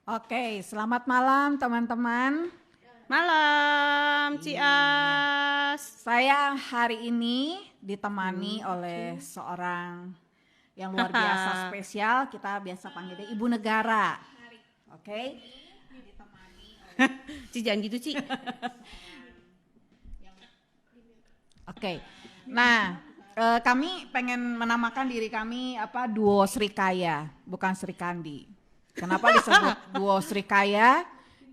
Oke, selamat malam teman-teman. Malam, Iya. Cias. Saya hari ini ditemani oleh Oke. seorang yang luar biasa spesial. Kita biasa panggil dia Ibu Negara. Oke. Ci jangan gitu, Ci. Oke. Nah, kami pengen menamakan diri kami duo Srikaya, bukan Sri Kandi. Kenapa disebut duo Srikaya?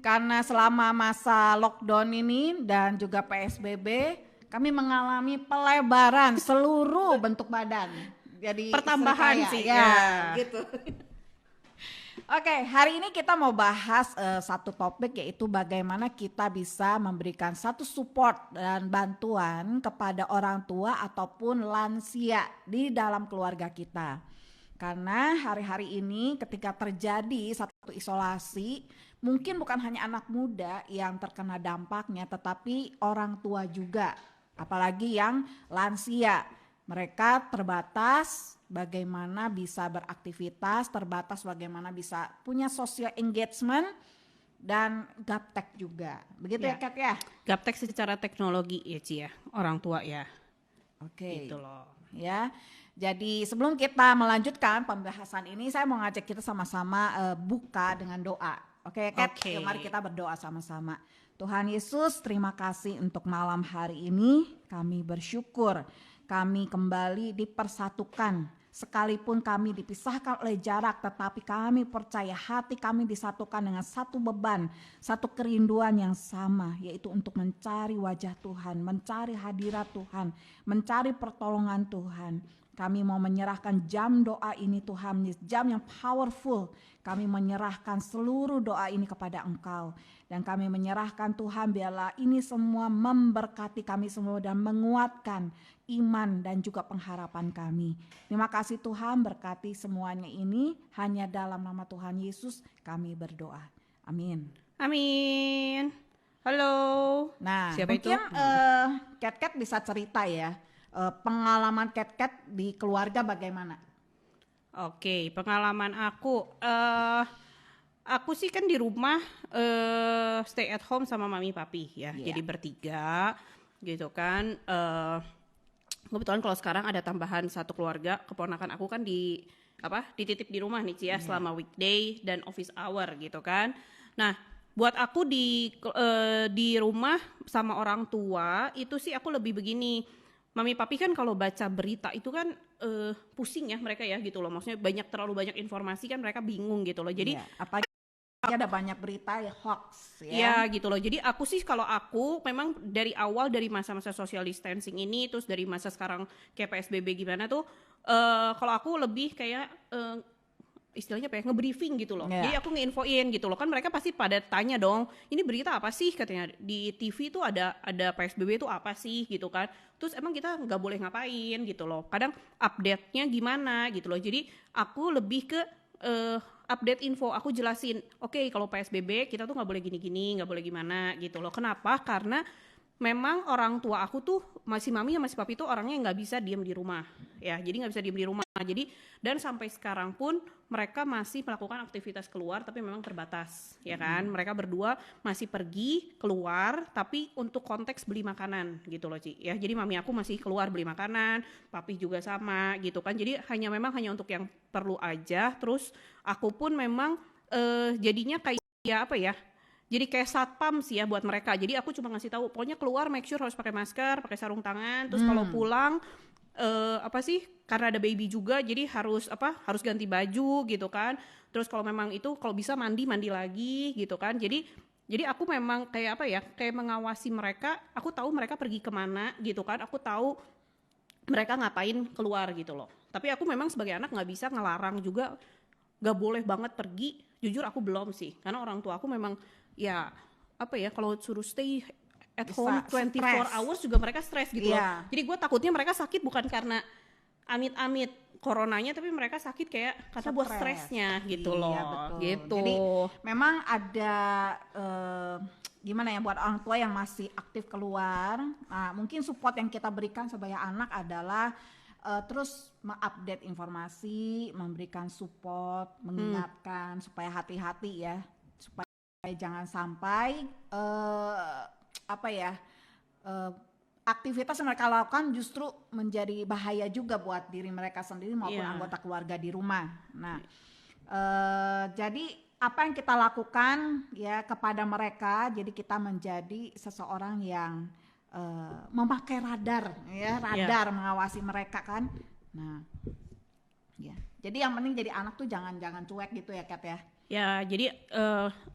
Karena selama masa lockdown ini dan juga PSBB, kami mengalami pelebaran seluruh bentuk badan. Jadi Pertambahan Srikaya, sih, ya, ya. gitu. Oke, hari ini kita mau bahas satu topik, yaitu bagaimana kita bisa memberikan satu support dan bantuan kepada orang tua ataupun lansia di dalam keluarga kita. Karena hari-hari ini ketika terjadi satu isolasi, mungkin bukan hanya anak muda yang terkena dampaknya, tetapi orang tua juga, apalagi yang lansia. Mereka terbatas bagaimana bisa beraktivitas, terbatas bagaimana bisa punya social engagement dan gaptek juga. Begitu ya, Ya. Kat ya? Gaptek secara teknologi ya, Ci ya. Orang tua ya. Oke. Gitu loh. Ya. Jadi sebelum kita melanjutkan pembahasan ini, saya mau ngajak kita sama-sama buka dengan doa. Oke, Kat? Oke. Yuk, mari kita berdoa sama-sama. Tuhan Yesus, terima kasih untuk malam hari ini. Kami bersyukur kami kembali dipersatukan. Sekalipun kami dipisahkan oleh jarak, tetapi kami percaya hati kami disatukan dengan satu beban, satu kerinduan yang sama, yaitu untuk mencari wajah Tuhan, mencari hadirat Tuhan, mencari pertolongan Tuhan. Kami mau menyerahkan jam doa ini Tuhan, jam yang powerful. Kami menyerahkan seluruh doa ini kepada Engkau. Dan kami menyerahkan Tuhan, biarlah ini semua memberkati kami semua dan menguatkan iman dan juga pengharapan kami. Terima kasih Tuhan, berkati semuanya ini. Hanya dalam nama Tuhan Yesus kami berdoa. Amin. Amin. Halo. Nah, Siapa mungkin itu? Kat bisa cerita ya, pengalaman Kat di keluarga bagaimana? Oke, pengalaman aku. Aku sih kan di rumah stay at home sama mami papi ya. Iya. Jadi bertiga gitu kan. Kebetulan kalau sekarang ada tambahan satu keluarga, keponakan aku kan dititip di rumah nih Cia selama weekday dan office hour gitu kan. Nah, buat aku di rumah sama orang tua itu sih aku lebih begini. Mami papi kan kalau baca berita itu kan pusing ya mereka ya gitu loh. Maksudnya terlalu banyak informasi kan mereka bingung gitu loh. Jadi Iya, apalagi ada banyak berita ya, hoax ya. ya gitu loh. Jadi aku sih kalau aku memang dari awal dari masa-masa social distancing ini terus dari masa sekarang kayak PSBB gimana tuh kalau aku lebih kayak istilahnya apa ya, nge-briefing gitu loh. Yeah. Jadi aku nge-infoin gitu loh. Kan mereka pasti pada tanya dong, ini berita apa sih katanya di TV tuh ada PSBB itu apa sih gitu kan. Terus emang kita nggak boleh ngapain gitu loh. Kadang update-nya gimana gitu loh. Jadi aku lebih ke update info, aku jelasin, oke, kalau PSBB kita tuh nggak boleh gini-gini, nggak boleh gimana gitu loh. Kenapa? Karena memang orang tua aku tuh masih mami sama masih papi tuh orangnya nggak bisa diem di rumah ya, jadi nggak bisa diem di rumah. Jadi dan sampai sekarang pun mereka masih melakukan aktivitas keluar tapi memang terbatas ya kan. Mereka berdua masih pergi keluar tapi untuk konteks beli makanan gitu loh Ci ya. Jadi mami aku masih keluar beli makanan, papi juga sama gitu kan. Jadi memang hanya untuk yang perlu aja. Terus aku pun memang jadinya kayak apa ya, jadi kayak satpam sih ya buat mereka. Jadi aku cuma ngasih tahu, pokoknya keluar make sure harus pakai masker, pakai sarung tangan. Terus kalau pulang karena ada baby juga, jadi harus ganti baju gitu kan. Terus kalau memang itu kalau bisa mandi lagi gitu kan. Jadi aku memang kayak kayak mengawasi mereka. Aku tahu mereka pergi kemana gitu kan. Aku tahu mereka ngapain keluar gitu loh. Tapi aku memang sebagai anak nggak bisa ngelarang juga, nggak boleh banget pergi. Jujur aku belum sih, karena orang tua aku memang ya kalau suruh stay at home 24 hours juga mereka stres gitu loh. Jadi gue takutnya mereka sakit bukan karena amit-amit coronanya, tapi mereka sakit kayak karena buat stresnya gitu loh. Iya, betul. Gitu. Jadi memang ada gimana ya buat orang tua yang masih aktif keluar. Nah, mungkin support yang kita berikan sebagai anak adalah terus mengupdate informasi, memberikan support, mengingatkan supaya hati-hati ya supaya jangan sampai aktivitas yang mereka lakukan justru menjadi bahaya juga buat diri mereka sendiri maupun anggota keluarga di rumah. Nah, jadi apa yang kita lakukan ya kepada mereka, jadi kita menjadi seseorang yang memakai radar mengawasi mereka kan. Nah, ya. Jadi yang penting jadi anak tuh jangan cuek gitu ya, Kat ya. Ya, jadi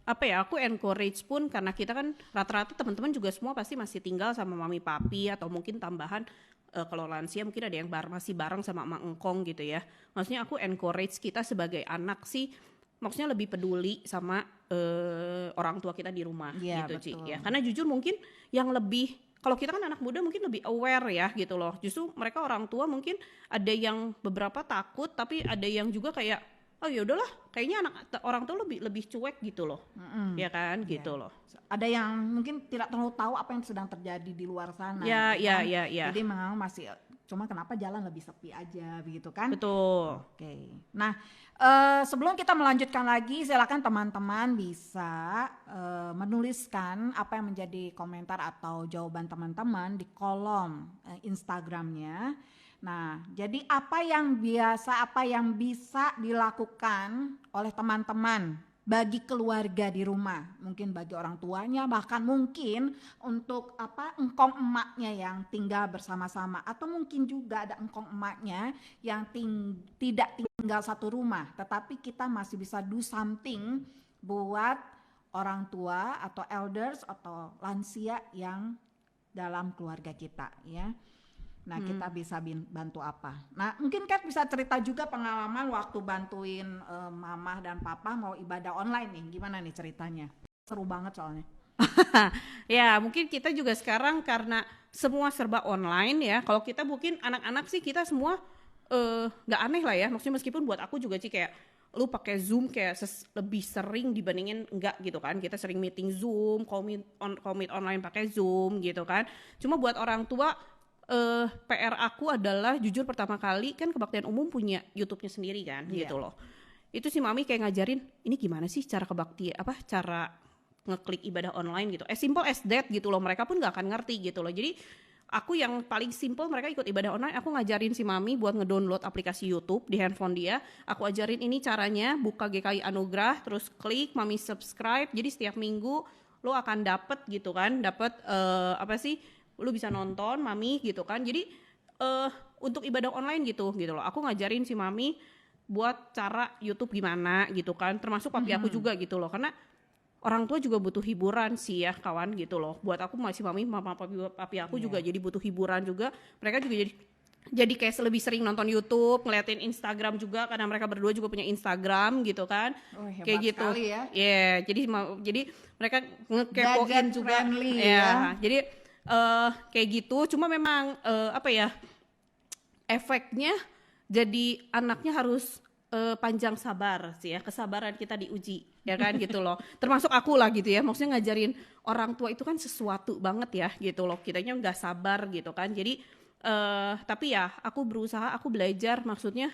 aku encourage pun karena kita kan rata-rata teman-teman juga semua pasti masih tinggal sama mami papi atau mungkin tambahan kalau lansia mungkin ada yang masih bareng sama emak engkong gitu ya. Maksudnya aku encourage kita sebagai anak sih, maksudnya lebih peduli sama orang tua kita di rumah gitu, Ci. Ya, karena jujur mungkin yang lebih, kalau kita kan anak muda mungkin lebih aware ya gitu loh. Justru mereka orang tua mungkin ada yang beberapa takut, tapi ada yang juga kayak oh ya udahlah, kayaknya orang tua lebih cuek gitu loh. Ya kan gitu loh. Ada yang mungkin tidak terlalu tahu apa yang sedang terjadi di luar sana. Ya. Jadi memang masih cuma kenapa jalan lebih sepi aja begitu kan? Betul. Oke. Nah, sebelum kita melanjutkan lagi, silakan teman-teman bisa menuliskan apa yang menjadi komentar atau jawaban teman-teman di kolom Instagramnya. Nah, jadi apa yang bisa dilakukan oleh teman-teman bagi keluarga di rumah, mungkin bagi orang tuanya, bahkan mungkin untuk engkong emaknya yang tinggal bersama-sama, atau mungkin juga ada engkong emaknya yang tidak tinggal satu rumah, tetapi kita masih bisa do something buat orang tua atau elders atau lansia yang dalam keluarga kita ya. Nah, kita bisa bantu apa? Nah, mungkin Kat bisa cerita juga pengalaman waktu bantuin mama dan papa mau ibadah online nih. Gimana nih ceritanya? Seru banget soalnya. Ya, mungkin kita juga sekarang karena semua serba online ya. Kalau kita mungkin anak-anak sih kita semua nggak aneh lah ya. Maksudnya meskipun buat aku juga sih kayak lu pakai Zoom kayak lebih sering dibandingin enggak gitu kan. Kita sering meeting Zoom, call meet online pakai Zoom gitu kan. Cuma buat orang tua PR aku adalah jujur pertama kali kan Kebaktian Umum punya YouTube-nya sendiri kan gitu loh. Itu si mami kayak ngajarin ini gimana sih cara cara ngeklik ibadah online gitu. As simple as that gitu loh. Mereka pun gak akan ngerti gitu loh. Jadi aku yang paling simple, mereka ikut ibadah online, aku ngajarin si mami buat ngedownload aplikasi YouTube di handphone dia. Aku ajarin ini caranya, buka GKI Anugerah, terus klik mami subscribe. Jadi setiap minggu lo akan dapet gitu kan, lu bisa nonton mami gitu kan. Jadi untuk ibadah online gitu loh. Aku ngajarin si mami buat cara YouTube gimana gitu kan. Termasuk papi aku juga gitu loh. Karena orang tua juga butuh hiburan sih ya kawan gitu loh. Buat aku masih mama papi aku juga jadi butuh hiburan juga. Mereka juga jadi kayak lebih sering nonton YouTube, ngeliatin Instagram juga karena mereka berdua juga punya Instagram gitu kan. Kayak gitu. Sekali ya. Jadi mereka ngekepoin juga. Ya. Jadi kayak gitu, cuma memang efeknya jadi anaknya harus panjang sabar sih ya, kesabaran kita diuji ya kan gitu loh. Termasuk aku lah gitu ya, maksudnya ngajarin orang tua itu kan sesuatu banget ya gitu loh, kitanya nggak sabar gitu kan. Jadi tapi ya aku belajar, maksudnya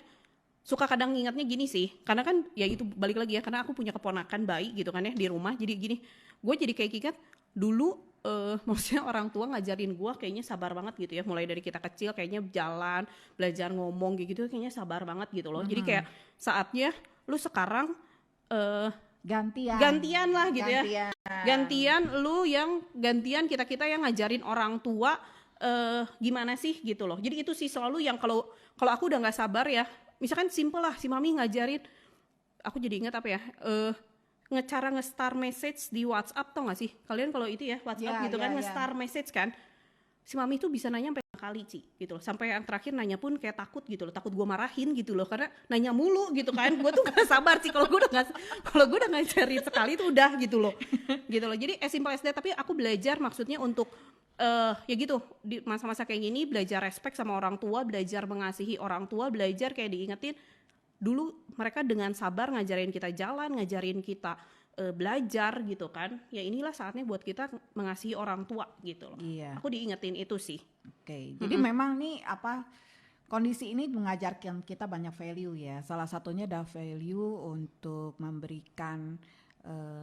suka kadang ngingetnya gini sih, karena kan ya itu balik lagi ya, karena aku punya keponakan bayi gitu kan ya di rumah, jadi gini, gue jadi kayak ingat dulu. Maksudnya orang tua ngajarin gue kayaknya sabar banget gitu ya, mulai dari kita kecil kayaknya jalan, belajar ngomong gitu kayaknya sabar banget gitu loh. Jadi kayak saatnya lu sekarang gantian lah gitu ya. Gantian kita yang ngajarin orang tua gimana sih gitu loh. Jadi itu sih selalu yang kalau aku udah nggak sabar ya, misalkan simple lah si mami ngajarin, aku jadi ingat cara nge-star message di WhatsApp, tau gak sih? Kalian kalau itu ya WhatsApp gitu kan nge-star message kan. Si mami tuh bisa nanya sampai 5 kali Ci gitu loh. Sampai yang terakhir nanya pun kayak takut gitu loh. Takut gue marahin gitu loh. Karena nanya mulu gitu kan. Gue tuh gak sabar sih kalau gue udah ngajarin sekali tuh udah gitu loh. Gitu loh. Jadi as simple as that. Tapi aku belajar maksudnya untuk ya gitu. Di masa-masa kayak gini belajar respect sama orang tua. Belajar mengasihi orang tua. Belajar kayak diingetin. Dulu mereka dengan sabar ngajarin kita jalan, ngajarin kita belajar gitu kan. Ya inilah saatnya buat kita mengasihi orang tua gitu loh. Iya. Aku diingetin itu sih. Oke. Jadi memang nih kondisi ini mengajarkan kita banyak value ya. Salah satunya ada value untuk memberikan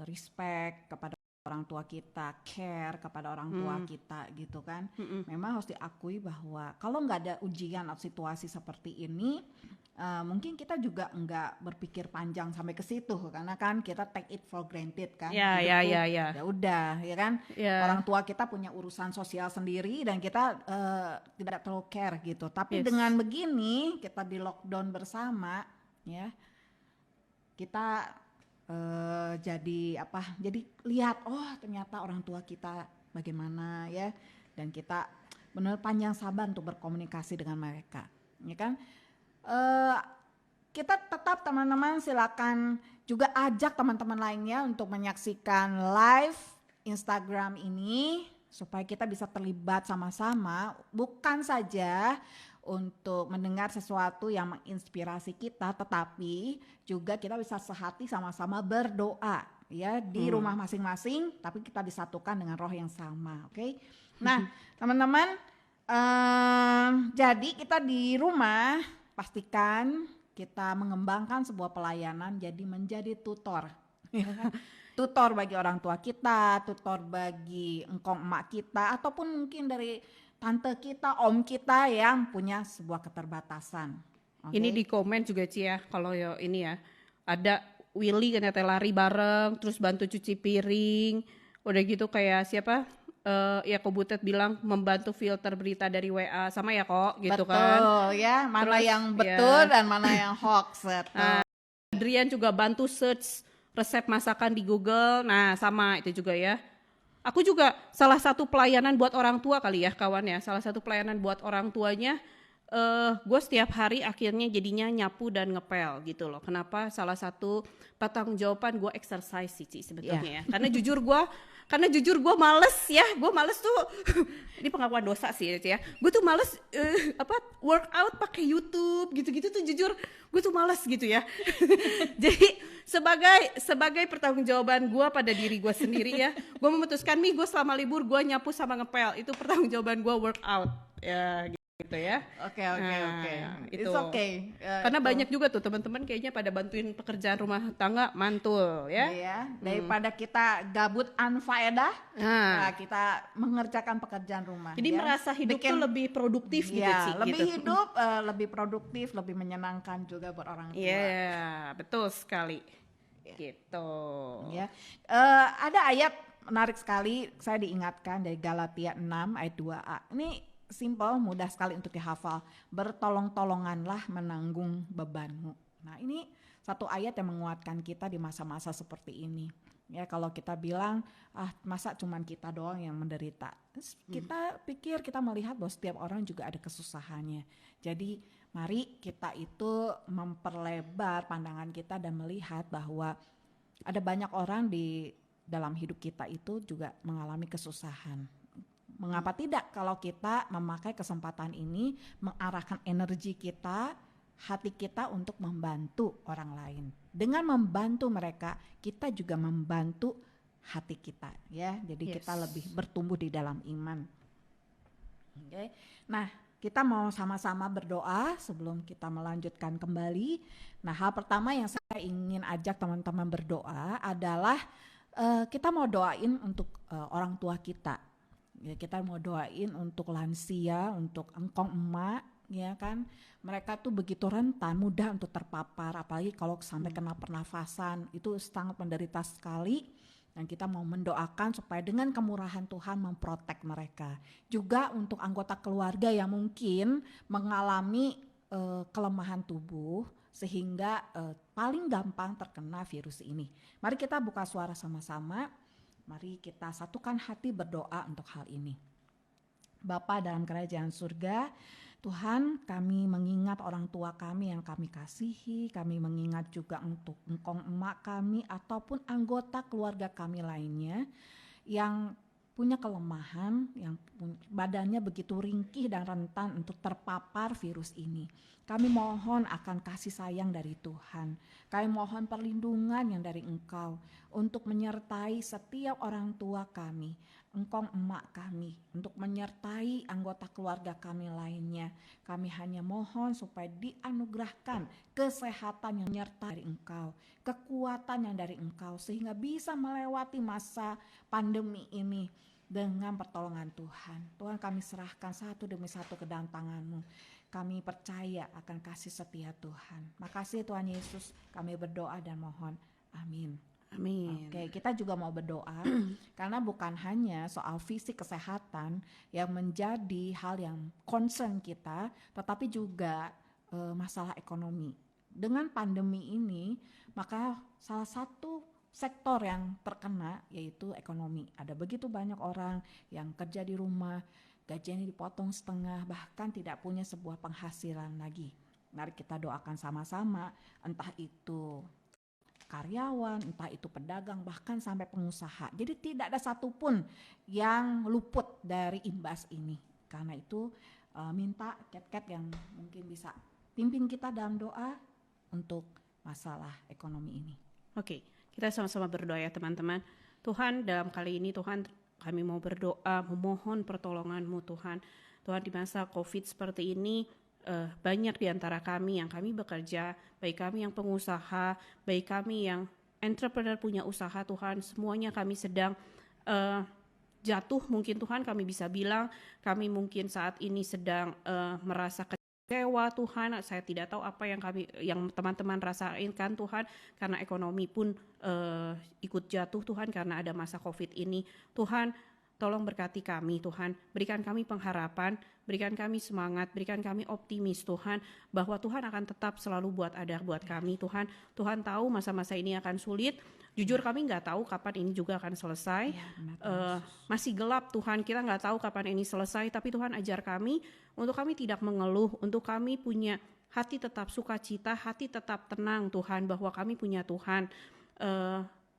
respect kepada orang tua kita, care kepada orang tua kita gitu kan. Memang harus diakui bahwa kalau nggak ada ujian atau situasi seperti ini, mungkin kita juga nggak berpikir panjang sampai ke situ karena kan kita take it for granted kan. Ya, Hidup tuh ya. ya udah ya kan. Ya. Orang tua kita punya urusan sosial sendiri dan kita tidak terlalu care gitu. Tapi Yes. dengan begini kita di lockdown bersama ya, kita jadi lihat ternyata orang tua kita bagaimana ya, dan kita benar panjang sabar untuk berkomunikasi dengan mereka ya kan. Kita tetap teman-teman silakan juga ajak teman-teman lainnya untuk menyaksikan live Instagram ini supaya kita bisa terlibat sama-sama, bukan saja untuk mendengar sesuatu yang menginspirasi kita, tetapi juga kita bisa sehati sama-sama berdoa ya di rumah masing-masing, tapi kita disatukan dengan roh yang sama, oke? Nah, teman-teman, jadi kita di rumah pastikan kita mengembangkan sebuah pelayanan jadi menjadi tutor. Tutor bagi orang tua kita, tutor bagi engkong emak kita, ataupun mungkin dari tante kita, om kita yang punya sebuah keterbatasan. Okay? Ini di komen juga Ci ya, kalau ya ini ya, ada Willy ternyata lari bareng, terus bantu cuci piring, udah gitu kayak siapa? Ya Ko Butet bilang membantu filter berita dari WA, sama ya kok gitu betul, kan. Betul ya, mana Terus, yang betul ya. dan mana yang hoax. Adrian juga bantu search resep masakan di Google, nah sama itu juga ya. Aku juga salah satu pelayanan buat orang tua kali ya kawan ya, salah satu pelayanan buat orang tuanya, gue setiap hari akhirnya jadinya nyapu dan ngepel gitu loh. Kenapa? Salah satu pertanggungjawaban gue exercise sih Ci, sebetulnya ya. Karena jujur gue males ya, gue males tuh, ini pengakuan dosa sih ya, gue tuh males workout pakai YouTube gitu-gitu tuh jujur gue tuh males gitu ya. Jadi sebagai pertanggungjawaban gue pada diri gue sendiri ya, gue memutuskan nih gue selama libur gue nyapu sama ngepel, itu pertanggungjawaban gue workout ya gitu ya. Oke. Itu. It's okay. Karena banyak juga tuh teman-teman kayaknya pada bantuin pekerjaan rumah tangga mantul ya. Iya, daripada kita gabut anfaedah, kita mengerjakan pekerjaan rumah. Jadi ya. merasa hidup tuh lebih produktif gitu sih. Lebih gitu. hidup, lebih produktif, lebih menyenangkan juga buat orang tua. Iya, betul sekali. Gitu. Ya, ada ayat menarik sekali, saya diingatkan dari Galatia 6 ayat 2a. Ini simple, mudah sekali untuk dihafal. Bertolong-tolonganlah menanggung bebanmu. Nah, ini satu ayat yang menguatkan kita di masa-masa seperti ini. Ya, kalau kita bilang, masa cuman kita doang yang menderita. Kita pikir, kita melihat bahwa setiap orang juga ada kesusahannya. Jadi, mari kita itu memperlebar pandangan kita dan melihat bahwa ada banyak orang di dalam hidup kita itu juga mengalami kesusahan. Mengapa tidak kalau kita memakai kesempatan ini mengarahkan energi kita, hati kita untuk membantu orang lain. Dengan membantu mereka, kita juga membantu hati kita ya. Jadi kita lebih bertumbuh di dalam iman. Okay. Nah, kita mau sama-sama berdoa sebelum kita melanjutkan kembali. Nah, hal pertama yang saya ingin ajak teman-teman berdoa adalah kita mau doain untuk orang tua kita. Ya, kita mau doain untuk lansia, untuk engkong emak, ya kan. Mereka tuh begitu rentan, mudah untuk terpapar, apalagi kalau sampai kena pernafasan, itu sangat menderita sekali. Dan kita mau mendoakan supaya dengan kemurahan Tuhan memprotek mereka. Juga untuk anggota keluarga yang mungkin mengalami kelemahan tubuh, sehingga paling gampang terkena virus ini. Mari kita buka suara sama-sama. Mari kita satukan hati berdoa untuk hal ini. Bapa dalam kerajaan surga, Tuhan, kami mengingat orang tua kami yang kami kasihi, kami mengingat juga untuk engkong emak kami ataupun anggota keluarga kami lainnya yang punya kelemahan, yang badannya begitu ringkih dan rentan untuk terpapar virus ini. Kami mohon akan kasih sayang dari Tuhan. Kami mohon perlindungan yang dari Engkau untuk menyertai setiap orang tua kami, engkong emak kami, untuk menyertai anggota keluarga kami lainnya. Kami hanya mohon supaya dianugerahkan kesehatan yang menyertai dari Engkau, kekuatan yang dari Engkau, sehingga bisa melewati masa pandemi ini dengan pertolongan Tuhan. Tuhan, kami serahkan satu demi satu ke dalam tangan-Mu. Kami percaya akan kasih setia Tuhan. Makasih Tuhan Yesus, kami berdoa dan mohon. Amin. Amin. Oke, kita juga mau berdoa karena bukan hanya soal fisik kesehatan yang menjadi hal yang concern kita, tetapi juga masalah ekonomi. Dengan pandemi ini, maka salah satu sektor yang terkena yaitu ekonomi. Ada begitu banyak orang yang kerja di rumah, gajinya dipotong setengah, bahkan tidak punya sebuah penghasilan lagi. Mari kita doakan sama-sama, entah itu karyawan, entah itu pedagang, bahkan sampai pengusaha. Jadi tidak ada satupun yang luput dari imbas ini. Karena itu minta Cat yang mungkin bisa pimpin kita dalam doa untuk masalah ekonomi ini. Oke, kita sama-sama berdoa ya teman-teman. Tuhan, dalam kali ini Tuhan, kami mau berdoa, memohon pertolongan-Mu Tuhan. Tuhan, di masa COVID seperti ini, banyak di antara kami yang kami bekerja, baik kami yang pengusaha, baik kami yang entrepreneur punya usaha Tuhan, semuanya kami sedang jatuh mungkin Tuhan, kami bisa bilang, kami mungkin saat ini sedang merasa kecewa Tuhan, saya tidak tahu apa yang teman-teman rasain kan Tuhan, karena ekonomi pun ikut jatuh Tuhan karena ada masa COVID ini. Tuhan, tolong berkati kami Tuhan, berikan kami pengharapan, berikan kami semangat, berikan kami optimis Tuhan, bahwa Tuhan akan tetap selalu ada buat kami Tuhan. Tuhan tahu masa-masa ini akan sulit, jujur kami nggak tahu kapan ini juga akan selesai, masih gelap Tuhan, kita nggak tahu kapan ini selesai, tapi Tuhan ajar kami, untuk kami tidak mengeluh, untuk kami punya hati tetap sukacita, hati tetap tenang Tuhan, bahwa kami punya Tuhan.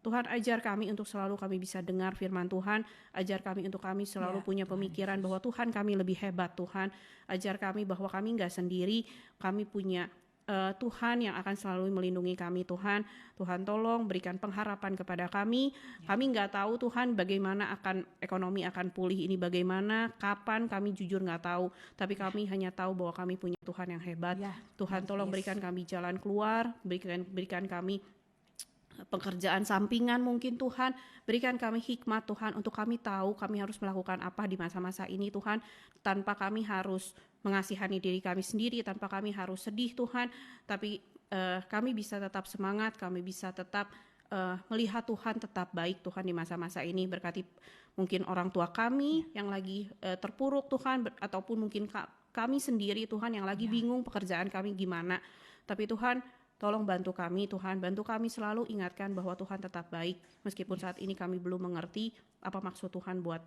Tuhan ajar kami untuk selalu kami bisa dengar firman Tuhan, ajar kami untuk kami selalu punya pemikiran bahwa Tuhan kami lebih hebat Tuhan, ajar kami bahwa kami nggak sendiri, kami punya Tuhan yang akan selalu melindungi kami Tuhan. Tuhan tolong berikan pengharapan kepada kami, kami nggak tahu Tuhan bagaimana ekonomi akan pulih ini, bagaimana, kapan, kami jujur nggak tahu, tapi kami hanya tahu bahwa kami punya Tuhan yang hebat. Tuhan tolong berikan kami jalan keluar, berikan kami pekerjaan sampingan mungkin Tuhan, berikan kami hikmat Tuhan untuk kami tahu kami harus melakukan apa di masa-masa ini Tuhan, tanpa kami harus mengasihani diri kami sendiri, tanpa kami harus sedih Tuhan, tapi kami bisa tetap semangat, kami bisa tetap melihat Tuhan tetap baik Tuhan di masa-masa ini. Berkati mungkin orang tua kami yang lagi terpuruk Tuhan, ataupun mungkin kami sendiri Tuhan yang lagi bingung pekerjaan kami gimana, tapi Tuhan tolong bantu kami Tuhan, bantu kami selalu ingatkan bahwa Tuhan tetap baik, meskipun saat ini kami belum mengerti apa maksud Tuhan buat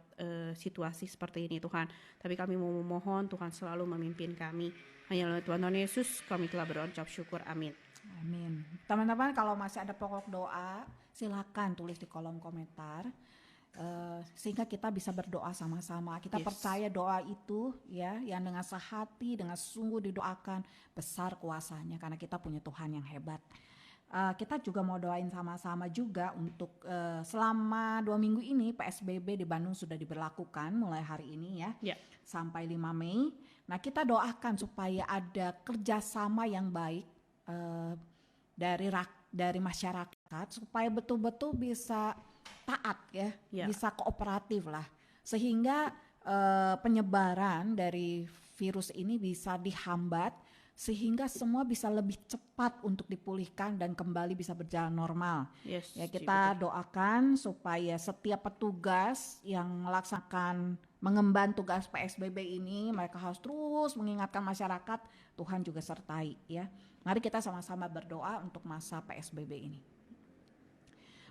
situasi seperti ini Tuhan. Tapi kami mau memohon Tuhan selalu memimpin kami. Hanya oleh Tuhan Yesus kami telah berdoa ucap syukur, amin. Amin. Teman-teman, kalau masih ada pokok doa, silakan tulis di kolom komentar. Sehingga kita bisa berdoa sama-sama. Kita percaya doa itu ya, yang dengan sehati, dengan sungguh didoakan, besar kuasanya karena kita punya Tuhan yang hebat. Kita juga mau doain sama-sama juga untuk selama 2 minggu ini PSBB di Bandung sudah diberlakukan mulai hari ini ya. Sampai 5 Mei. Nah, kita doakan supaya ada kerjasama yang baik dari masyarakat supaya betul-betul bisa taat ya, bisa kooperatif lah, sehingga penyebaran dari virus ini bisa dihambat, sehingga semua bisa lebih cepat untuk dipulihkan dan kembali bisa berjalan normal. Ya, kita doakan supaya setiap petugas yang melaksanakan mengemban tugas PSBB ini, mereka harus terus mengingatkan masyarakat, Tuhan juga sertai ya. Mari kita sama-sama berdoa untuk masa PSBB ini.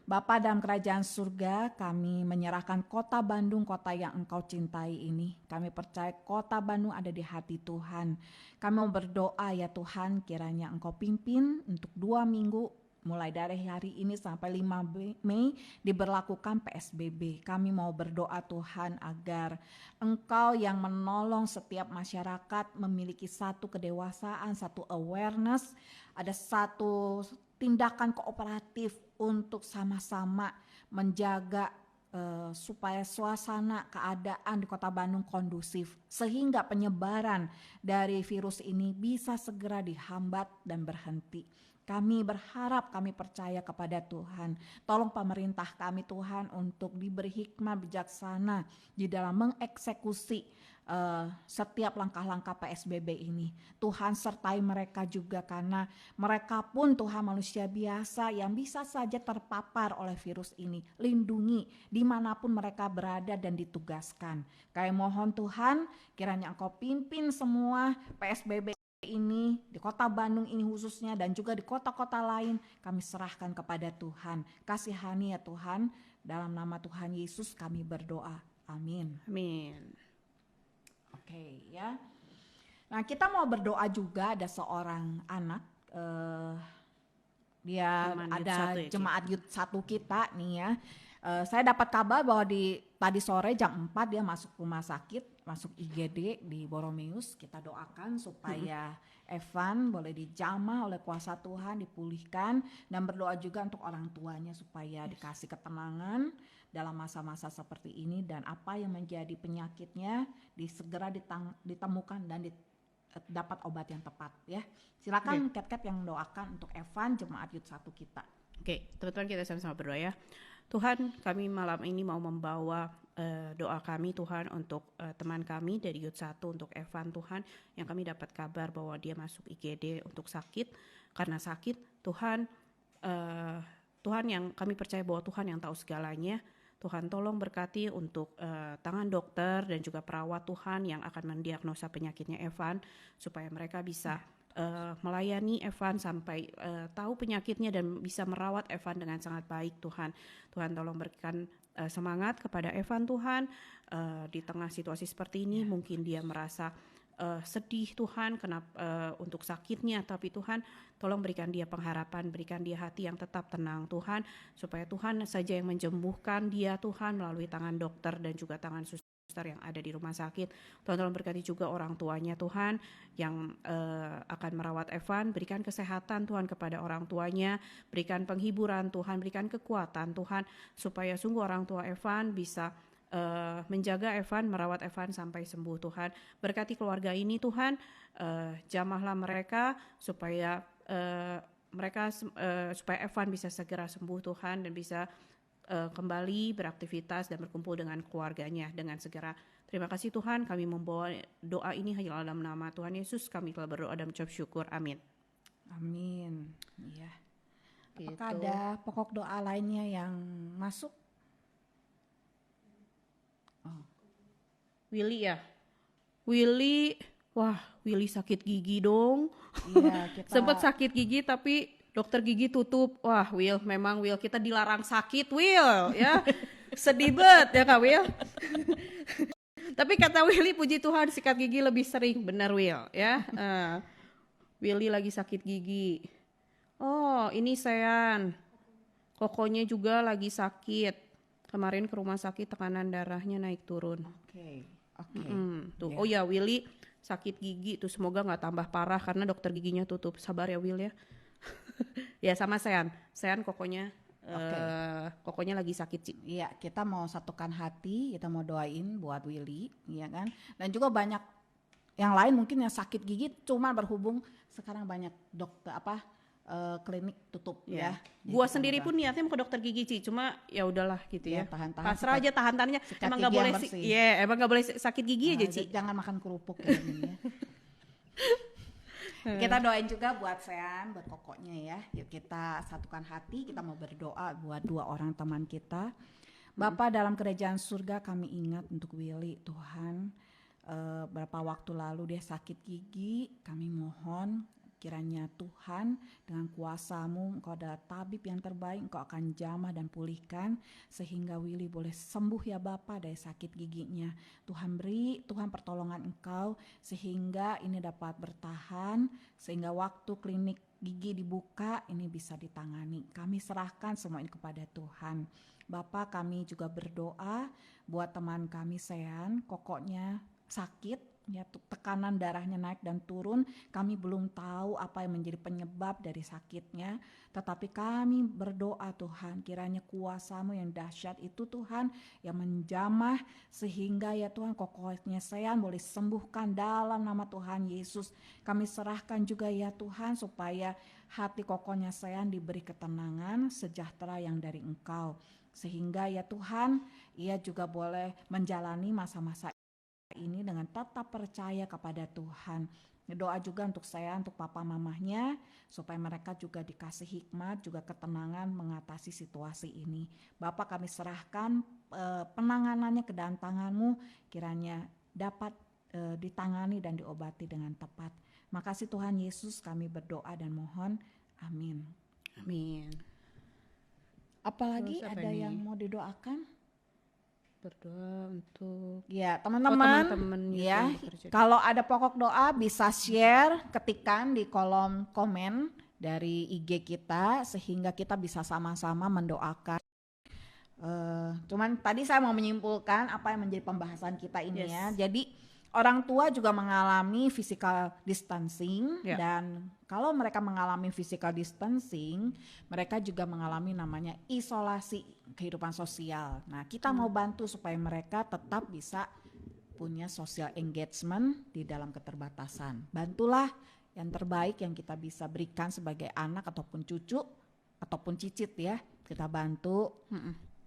Bapa dalam kerajaan surga, kami menyerahkan kota Bandung, kota yang Engkau cintai ini. Kami percaya kota Bandung ada di hati Tuhan. Kami mau berdoa ya Tuhan, kiranya Engkau pimpin untuk 2 minggu mulai dari hari ini sampai 5 Mei diberlakukan PSBB. Kami mau berdoa Tuhan agar Engkau yang menolong setiap masyarakat memiliki satu kedewasaan, satu awareness, ada satu tindakan kooperatif untuk sama-sama menjaga supaya suasana keadaan di Kota Bandung kondusif sehingga penyebaran dari virus ini bisa segera dihambat dan berhenti. Kami berharap, kami percaya kepada Tuhan. Tolong pemerintah kami Tuhan untuk diberi hikmah bijaksana di dalam mengeksekusi setiap langkah-langkah PSBB ini. Tuhan sertai mereka juga karena mereka pun Tuhan manusia biasa yang bisa saja terpapar oleh virus ini. Lindungi dimanapun mereka berada dan ditugaskan. Kami mohon Tuhan kiranya Engkau pimpin semua PSBB ini di Kota Bandung ini khususnya dan juga di kota-kota lain kami serahkan kepada Tuhan. Kasihani ya Tuhan, dalam nama Tuhan Yesus kami berdoa. Amin. Amin. Oke ya. Nah kita mau berdoa juga, ada seorang anak dia Jemaat Youth ada 1 ya, Ci? jemaat Youth 1 kita nih ya. Saya dapat kabar bahwa tadi sore jam 4 dia masuk rumah sakit, masuk IGD di Boromeus. Kita doakan supaya Evan boleh dijamah oleh kuasa Tuhan, dipulihkan, dan berdoa juga untuk orang tuanya supaya dikasih ketenangan dalam masa-masa seperti ini, dan apa yang menjadi penyakitnya segera ditemukan dan dapat obat yang tepat ya. Silakan Kat yang doakan untuk Evan jemaat Youth 1 kita. Oke, teman-teman kita sama-sama berdoa ya. Tuhan, kami malam ini mau membawa doa kami Tuhan untuk teman kami dari Youth 1 untuk Evan Tuhan, yang kami dapat kabar bahwa dia masuk IGD untuk sakit. Karena sakit, Tuhan Tuhan yang kami percaya bahwa Tuhan yang tahu segalanya. Tuhan tolong berkati untuk tangan dokter dan juga perawat Tuhan yang akan mendiagnosa penyakitnya Evan, supaya mereka bisa melayani Evan sampai tahu penyakitnya dan bisa merawat Evan dengan sangat baik Tuhan. Tuhan tolong berikan semangat kepada Evan Tuhan di tengah situasi seperti ini. Mungkin dia merasa sedih Tuhan kenapa untuk sakitnya, tapi Tuhan tolong berikan dia pengharapan, berikan dia hati yang tetap tenang Tuhan, supaya Tuhan saja yang menyembuhkan dia Tuhan melalui tangan dokter dan juga tangan suster yang ada di rumah sakit. Tuhan tolong berkati juga orang tuanya Tuhan yang akan merawat Evan, berikan kesehatan Tuhan kepada orang tuanya, berikan penghiburan Tuhan, berikan kekuatan Tuhan, supaya sungguh orang tua Evan bisa menjaga Evan, merawat Evan sampai sembuh Tuhan. Berkati keluarga ini Tuhan, jamahlah mereka supaya supaya Evan bisa segera sembuh Tuhan dan bisa kembali beraktivitas dan berkumpul dengan keluarganya dengan segera. Terima kasih Tuhan, kami membawa doa ini hanya dalam nama Tuhan Yesus kami telah berdoa dan mengucap syukur. Amin. Amin. Iya. Apakah Gitu. ada pokok doa lainnya yang masuk? Willy ya? Willy sakit gigi dong. Iya, kita Sempat sakit gigi tapi dokter gigi tutup. Wah, memang kita dilarang sakit, ya. Sedih banget ya Kak Will. Tapi kata Willy, puji Tuhan sikat gigi lebih sering, benar Will ya. Willy lagi sakit gigi. Oh, ini Sean. Kokonya juga lagi sakit. Kemarin ke rumah sakit tekanan darahnya naik turun. Oke. Tuh. Yeah. Oh ya, Willy sakit gigi tuh, semoga nggak tambah parah karena dokter giginya tutup. Sabar ya Will ya. Ya sama Sean kokonya kokonya lagi sakit sih. Iya, kita mau satukan hati, kita mau doain buat Willy, ya kan? Dan juga banyak yang lain mungkin yang sakit gigi, cuma berhubung sekarang banyak dokter klinik tutup ya. Gua sendiri pun niatnya mau ke dokter gigi sih, cuma ya udahlah gitu ya. Tahan-tahan. Pasrah aja tahan-tahannya. Emang nggak boleh emang nggak boleh sakit gigi aja sih. Jangan makan kerupuk ya. Kita doain juga buat Sean, buat kokoknya ya. Yuk kita satukan hati, kita mau berdoa buat dua orang teman kita. Bapa dalam kerajaan surga, kami ingat untuk Willy Tuhan. Berapa waktu lalu dia sakit gigi, kami mohon kiranya Tuhan dengan kuasa-Mu, Engkau adalah tabib yang terbaik, Engkau akan jamah dan pulihkan sehingga Willy boleh sembuh ya Bapa dari sakit giginya. Tuhan beri, Tuhan pertolongan Engkau sehingga ini dapat bertahan, sehingga waktu klinik gigi dibuka, ini bisa ditangani. Kami serahkan semua ini kepada Tuhan. Bapa, kami juga berdoa buat teman kami Sean, kokoknya sakit, ya tekanan darahnya naik dan turun. Kami belum tahu apa yang menjadi penyebab dari sakitnya, tetapi kami berdoa Tuhan, kiranya kuasa-Mu yang dahsyat itu Tuhan yang menjamah, sehingga ya Tuhan kokoknya Sean boleh sembuhkan dalam nama Tuhan Yesus. Kami serahkan juga ya Tuhan supaya hati kokonya Sean diberi ketenangan, sejahtera yang dari Engkau, sehingga ya Tuhan ia juga boleh menjalani masa-masa ini dengan tetap percaya kepada Tuhan. Doa juga untuk saya, untuk papa mamahnya, supaya mereka juga dikasih hikmat, juga ketenangan mengatasi situasi ini. Bapak, kami serahkan penanganannya ke dalam tangan-Mu, kiranya dapat ditangani dan diobati dengan tepat. Makasih Tuhan Yesus, kami berdoa dan mohon. Amin. Amin. Apalagi Terus apa ada nih? yang mau didoakan? Berdoa untuk Ya teman-teman, teman-teman gitu ya yang bekerja. kalau ada pokok doa bisa share, ketikkan di kolom komen dari IG kita sehingga kita bisa sama-sama mendoakan. Cuman tadi saya mau menyimpulkan apa yang menjadi pembahasan kita ini ya. Jadi orang tua juga mengalami physical distancing dan kalau mereka mengalami physical distancing, mereka juga mengalami namanya isolasi kehidupan sosial. Nah, kita mau bantu supaya mereka tetap bisa punya social engagement di dalam keterbatasan. Bantulah yang terbaik yang kita bisa berikan sebagai anak ataupun cucu ataupun cicit ya. Kita bantu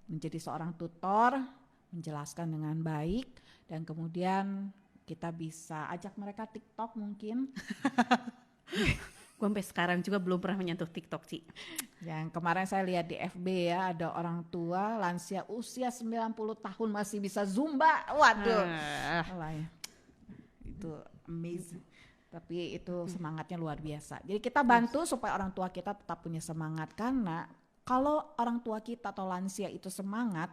menjadi seorang tutor, menjelaskan dengan baik dan kemudian kita bisa ajak mereka TikTok mungkin. Gue sampai sekarang juga belum pernah menyentuh TikTok sih. Yang kemarin saya lihat di FB ya, ada orang tua lansia usia 90 tahun masih bisa Zumba. Waduh. Ya. Itu amazing. Tapi itu semangatnya luar biasa. Jadi kita bantu supaya orang tua kita tetap punya semangat, karena kalau orang tua kita atau lansia itu semangat,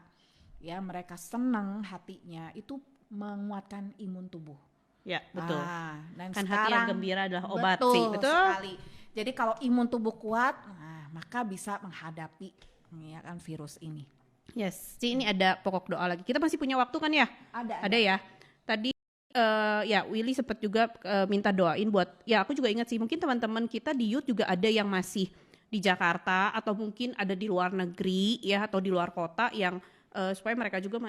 ya mereka senang hatinya, itu menguatkan imun tubuh. Ya betul. Dan kan sekarang, hati yang gembira adalah obat betul sih. Betul sekali. Jadi kalau imun tubuh kuat, maka bisa menghadapi ya kan virus ini. Yes. Ci, ini ada pokok doa lagi. Kita masih punya waktu kan ya? Ada ya. Tadi ya Willy sempat juga minta doain buat, ya aku juga ingat sih, mungkin teman-teman kita di youth juga ada yang masih di Jakarta atau mungkin ada di luar negeri ya, atau di luar kota yang supaya mereka juga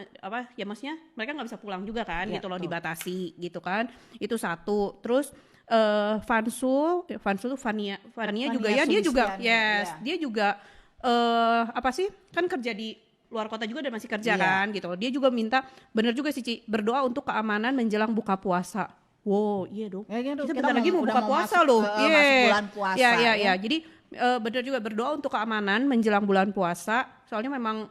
ya maksudnya mereka nggak bisa pulang juga kan gitu loh, dibatasi gitu kan. Itu satu. Terus Fansul tuh Fania juga ya, dia juga dia juga apa sih kan kerja di luar kota juga dan masih kerja kan gitu. Dia juga minta, bener juga sih Ci, berdoa untuk keamanan menjelang buka puasa. Wow, iya dong. Kita bentar lagi mau buka puasa loh. Bulan puasa. Ya. Jadi bener juga berdoa untuk keamanan menjelang bulan puasa. Soalnya memang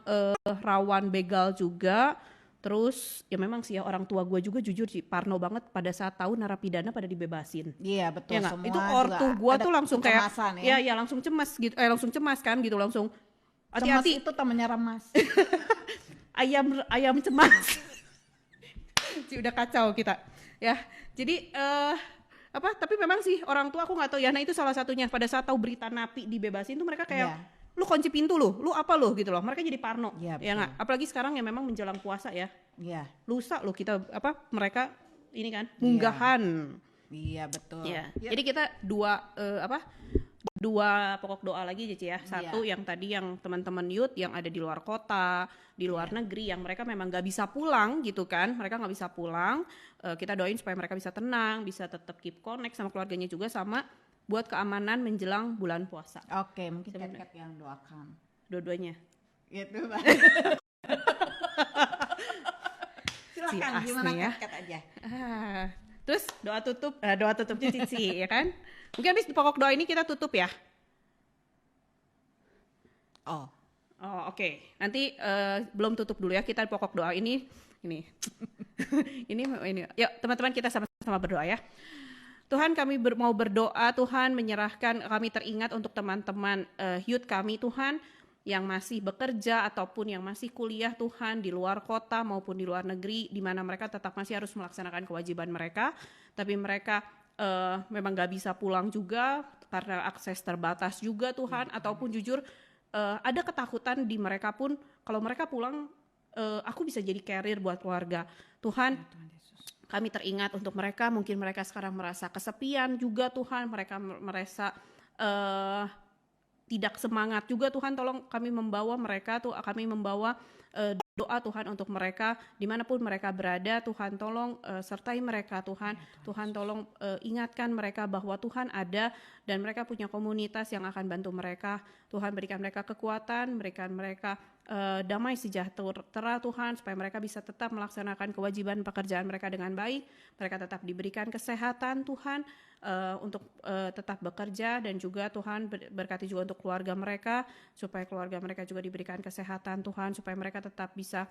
rawan begal juga. Terus ya memang sih ya, orang tua gue juga jujur sih parno banget pada saat tahu narapidana pada dibebasin. Iya betul. Ya, itu ortu gue tuh langsung kayak ya langsung cemas gitu, langsung cemas kan gitu, langsung hati-hati. Cemas itu temannya remas. ayam cemas. Udah kacau kita ya. Jadi tapi memang sih orang tua aku nggak tahu ya. Nah itu salah satunya, pada saat tahu berita napi dibebasin tuh mereka kayak lu kunci pintu lu apa lu gitu loh. Mereka jadi parno. Ya nggak? Apalagi sekarang ya memang menjelang puasa ya. Iya. Lusa loh kita mereka ini kan munggahan. Iya betul. Ya. Jadi kita dua pokok doa lagi Cici ya. Satu yang tadi yang teman-teman youth yang ada di luar kota, di luar negeri, yang mereka memang nggak bisa pulang gitu kan. Mereka nggak bisa pulang. Kita doain supaya mereka bisa tenang, bisa tetap keep connect sama keluarganya juga, sama buat keamanan menjelang bulan puasa. Oke, mungkin Kat yang doakan. Dua-duanya. Gitu Pak. Silakan gimana ya. Kat aja. Terus doa tutupnya Cici ya kan. Mungkin habis pokok doa ini kita tutup ya. Oh oke. Nanti belum tutup dulu ya, kita pokok doa ini. ini. Yuk teman-teman kita sama-sama berdoa ya. Tuhan, kami mau berdoa, Tuhan, menyerahkan, kami teringat untuk teman-teman youth kami Tuhan, yang masih bekerja ataupun yang masih kuliah Tuhan, di luar kota maupun di luar negeri, di mana mereka tetap masih harus melaksanakan kewajiban mereka, tapi mereka memang nggak bisa pulang juga karena akses terbatas juga Tuhan, ataupun jujur ada ketakutan di mereka pun kalau mereka pulang aku bisa jadi carrier buat keluarga. Tuhan, Tuhan Yesus. kami teringat untuk mereka, mungkin mereka sekarang merasa kesepian juga Tuhan, mereka merasa tidak semangat juga Tuhan, tolong kami membawa mereka kami membawa doa Tuhan untuk mereka dimanapun mereka berada. Tuhan tolong sertai mereka Tuhan. Tuhan tolong ingatkan mereka bahwa Tuhan ada dan mereka punya komunitas yang akan bantu mereka. Tuhan berikan mereka kekuatan, berikan mereka damai sejahtera Tuhan, supaya mereka bisa tetap melaksanakan kewajiban pekerjaan mereka dengan baik. Mereka tetap diberikan kesehatan Tuhan untuk tetap bekerja, dan juga Tuhan berkati juga untuk keluarga mereka, supaya keluarga mereka juga diberikan kesehatan Tuhan, supaya mereka tetap bisa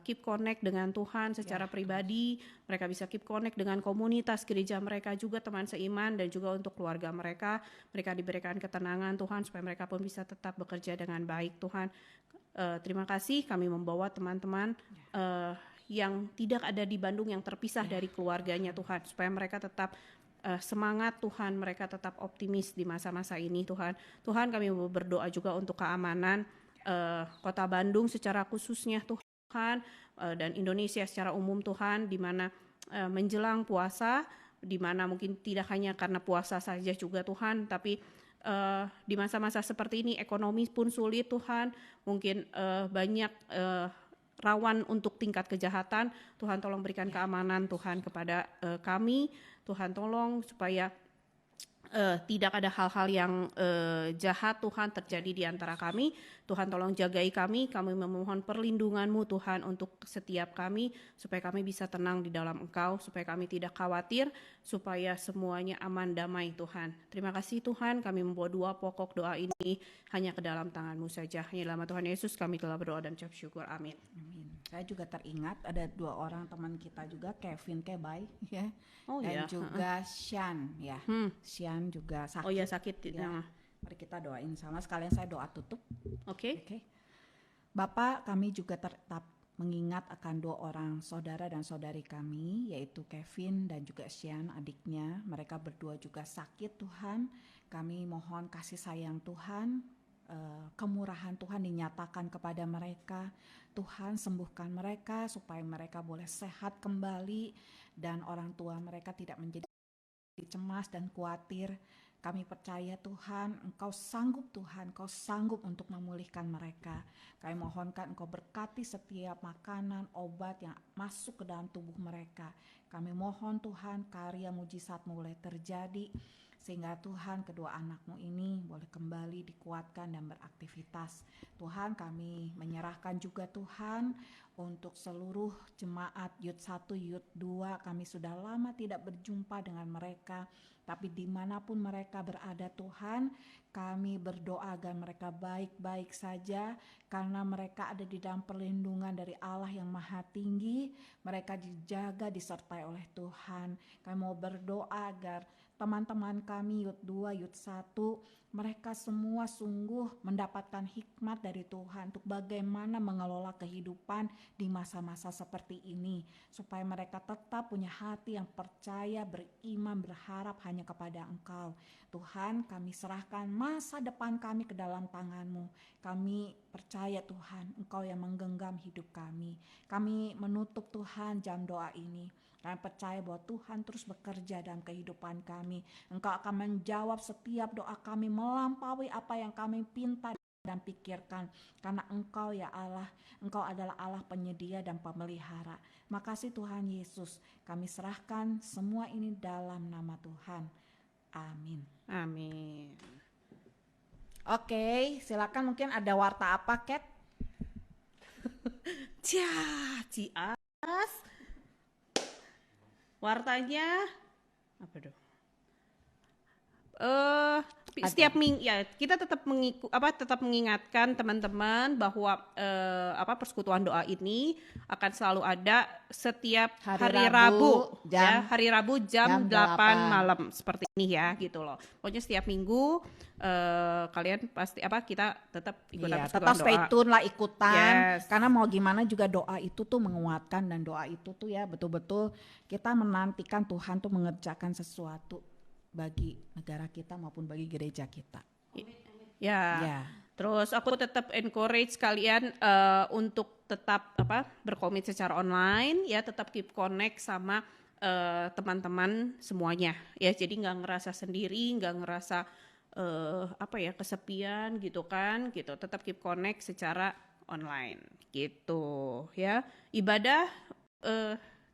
keep connect dengan Tuhan secara pribadi, mereka bisa keep connect dengan komunitas gereja mereka juga, teman seiman, dan juga untuk keluarga mereka diberikan ketenangan Tuhan, supaya mereka pun bisa tetap bekerja dengan baik Tuhan. Terima kasih, kami membawa teman-teman yang tidak ada di Bandung, yang terpisah dari keluarganya Tuhan, supaya mereka tetap semangat Tuhan, mereka tetap optimis di masa-masa ini Tuhan. Tuhan, kami berdoa juga untuk keamanan Kota Bandung secara khususnya Tuhan, dan Indonesia secara umum Tuhan, di mana menjelang puasa, di mana mungkin tidak hanya karena puasa saja juga Tuhan, tapi di masa-masa seperti ini ekonomi pun sulit Tuhan, mungkin banyak rawan untuk tingkat kejahatan. Tuhan tolong berikan keamanan Tuhan kepada kami. Tuhan tolong supaya tidak ada hal-hal yang jahat Tuhan terjadi di antara kami. Tuhan tolong jagai kami memohon perlindungan-Mu Tuhan untuk setiap kami, supaya kami bisa tenang di dalam Engkau, supaya kami tidak khawatir, supaya semuanya aman damai Tuhan. Terima kasih Tuhan, kami membawa dua pokok doa ini hanya ke dalam tangan-Mu saja. Hanya dalam Tuhan Yesus kami telah berdoa dan ucap syukur, amin. Amin. Saya juga teringat ada 2 orang teman kita juga, Kevin Kebay ya, Oh dan ya, juga Sian ya. Sian juga sakit. Oh ya, sakit Ya. ya. Mari kita doain sama, sekalian saya doa tutup. Oke. Oke. Bapak, kami juga tetap mengingat akan 2 orang saudara dan saudari kami, yaitu Kevin dan juga Sian adiknya. Mereka berdua juga sakit Tuhan. Kami mohon kasih sayang Tuhan, kemurahan Tuhan dinyatakan kepada mereka. Tuhan sembuhkan mereka supaya mereka boleh sehat kembali, dan orang tua mereka tidak menjadi cemas dan khawatir. Kami percaya Tuhan, Engkau sanggup Tuhan, Engkau sanggup untuk memulihkan mereka. Kami mohonkan Engkau berkati setiap makanan, obat yang masuk ke dalam tubuh mereka. Kami mohon Tuhan, karya mujizat mulai terjadi, sehingga Tuhan kedua anak-Mu ini boleh kembali dikuatkan dan beraktivitas. Tuhan, kami menyerahkan juga Tuhan untuk seluruh jemaat Youth 1, Youth 2. Kami sudah lama tidak berjumpa dengan mereka, tapi dimanapun mereka berada Tuhan, kami berdoa agar mereka baik-baik saja, karena mereka ada di dalam perlindungan dari Allah yang Maha Tinggi. Mereka dijaga, disertai oleh Tuhan. Kami mau berdoa agar teman-teman kami Youth 2, Youth 1, mereka semua sungguh mendapatkan hikmat dari Tuhan untuk bagaimana mengelola kehidupan di masa-masa seperti ini, supaya mereka tetap punya hati yang percaya, beriman, berharap hanya kepada Engkau. Tuhan, kami serahkan masa depan kami ke dalam tangan-Mu. Kami percaya Tuhan, Engkau yang menggenggam hidup kami. Kami menutup Tuhan jam doa ini. Kami percaya bahwa Tuhan terus bekerja dalam kehidupan kami. Engkau akan menjawab setiap doa kami melampaui apa yang kami pinta dan pikirkan. Karena Engkau ya Allah, Engkau adalah Allah penyedia dan pemelihara. Makasih Tuhan Yesus, kami serahkan semua ini dalam nama Tuhan. Amin. Amin. Oke, silakan, mungkin ada warta apa, Kat? Cias. Wartanya apa dong? setiap minggu ya kita tetap tetap mengingatkan teman-teman bahwa persekutuan doa ini akan selalu ada setiap hari Rabu jam 8 malam seperti ini ya gitu loh. Pokoknya setiap minggu kalian pasti kita tetap ikutan persekutuan tetap stay doa. tune lah, ikutan. Yes. Karena mau gimana juga doa itu tuh menguatkan, dan doa itu tuh ya betul-betul kita menantikan Tuhan tuh mengerjakan sesuatu bagi negara kita maupun bagi gereja kita. Ya. Terus aku tetap encourage kalian untuk tetap berkomit secara online ya, tetap keep connect sama teman-teman semuanya ya. Jadi nggak ngerasa sendiri, nggak ngerasa kesepian gitu kan, gitu. Tetap keep connect secara online gitu ya. Ibadah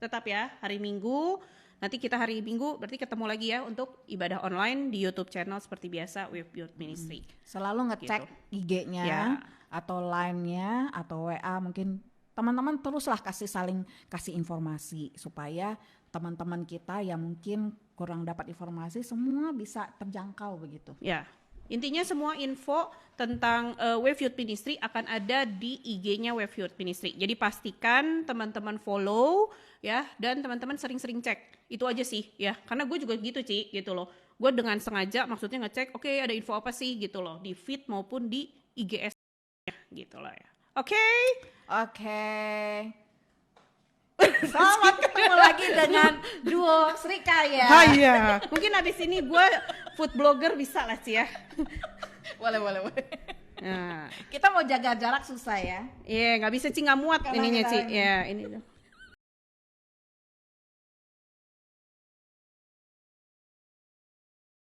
tetap ya hari Minggu. Nanti kita hari Minggu berarti ketemu lagi ya untuk ibadah online di YouTube channel seperti biasa With Youth Ministry. Selalu ngecek Gitu. IG-nya Ya. atau line-nya atau WA, mungkin teman-teman teruslah saling kasih informasi supaya teman-teman kita yang mungkin kurang dapat informasi semua bisa terjangkau begitu. Ya. Intinya semua info tentang Wave Youth Ministry akan ada di IG-nya Wave Youth Ministry. Jadi pastikan teman-teman follow ya, dan teman-teman sering-sering cek. Itu aja sih ya. Karena gue juga gitu Ci, gitu loh. Gue dengan sengaja maksudnya ngecek, oke, ada info apa sih gitu loh, di feed maupun di IGS-nya gitu lah ya. Oke. Selamat Ketemu lagi dengan duo Srikaya. Iya. Mungkin abis ini gue food blogger bisa lah Ci ya. Boleh. Nah. Kita mau jaga jarak susah ya. Iya, nggak bisa Ci, nggak muat Karena ininya kita Ci. ini. Ya, ini.